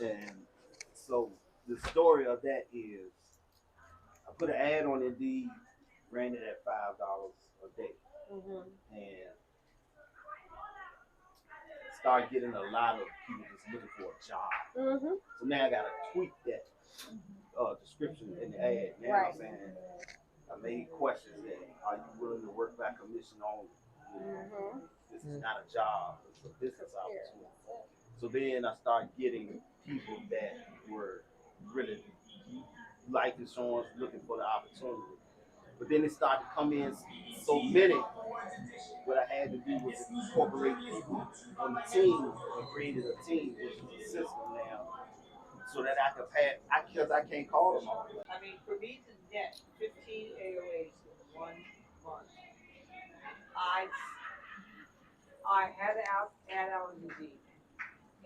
And so the story of that is I put an ad on Indeed, ran it at $5 a day, and started getting a lot of people just looking for a job. So now I gotta tweak that description in the ad. Now I'm saying I made questions that are you willing to work by commission only? This is not a job, it's a business opportunity. So then I started getting people that were really life insurance looking for the opportunity. But then it started to come in so many. What I had to do was incorporate people on the team and created a team, which is a system now, so that I could pass. Because I can't call them all. I mean, for me to net 15 AOAs in 1 month, I I had to add out an Indeed,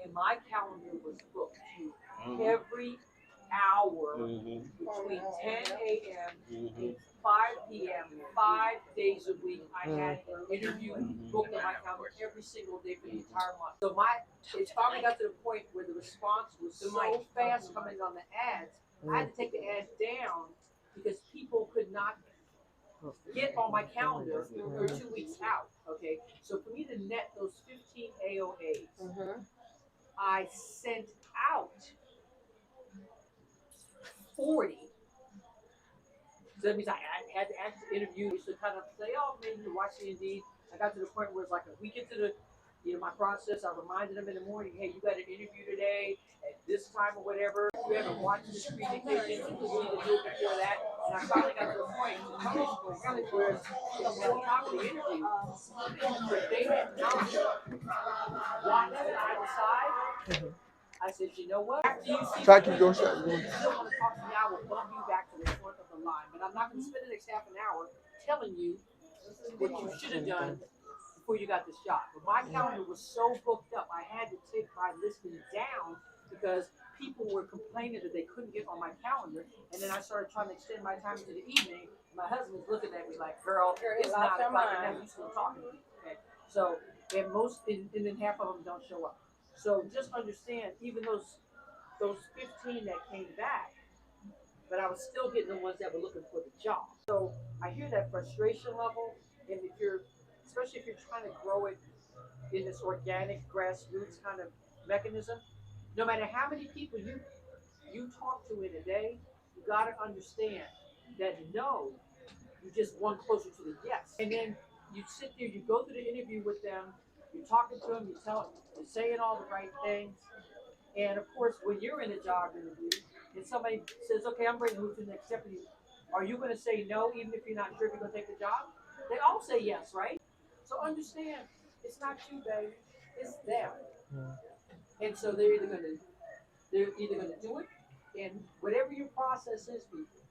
and my calendar was booked to every hour between 10 a.m. and 5 p.m. 5 days a week. I had an interview booked on my calendar every single day for the entire month. So it finally got to the point where the response was so fast coming on the ads, I had to take the ads down because people could not get on my calendar for 2 weeks out. Okay, so for me to net those 15 AOAs, I sent out 40. So that means I had to actually interview to kind of say, oh, maybe you watch the Indeed. I got to the point where it's like a week into my process. I reminded them in the morning, hey, you got an interview today at this time or whatever. If you haven't watched this communication, you need to do it before that. And I finally got to the point where on top of the interview, if they had not watched either side, I said, you know what? After you see Try to keep going shut. you still want to talk to me, I will bump you back to the front of the line. But I'm not going to spend the next half an hour telling you what you should have done before you got this job. But my calendar was so booked up, I had to take my listing down because people were complaining that they couldn't get on my calendar. And then I started trying to extend my time into the evening. My husband was looking at me like, girl, it's not o'clock and now you still talking to me. Okay? So, and then half of them don't show up. So just understand, even those 15 that came back, but I was still getting the ones that were looking for the job. So I hear that frustration level, and especially if you're trying to grow it in this organic grassroots kind of mechanism, no matter how many people you talk to in a day, you got to understand that no, you just one closer to the yes. And then you sit there, you go through the interview with them, you're talking to them, you're saying all the right things. And of course, when you're in a job interview and somebody says, okay, I'm ready to move to the next step, are you going to say no, even if you're not sure if you're going to take the job? They all say yes, right? So understand, it's not you, baby, it's them. And so they're either going to do it, and whatever your process is, people,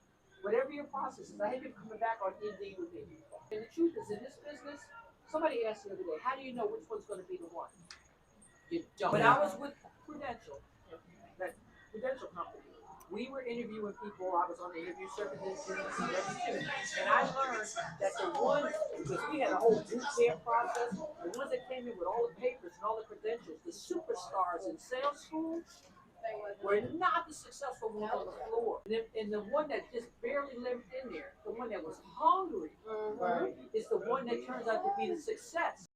whatever your process is, I had people coming back on Indeed with me. And the truth is, in this business, somebody asked the other day, how do you know which one's going to be the one? You don't. When I was with Prudential, that Prudential company, we were interviewing people. I was on the interview circuit and I learned that the ones, because we had a whole boot camp process, the ones that came in with all the papers and all the credentials, the superstars in sales school, were not the successful ones on the floor. And the one that just barely lived in there, the one that was hungry, is the one that turns out to be the success.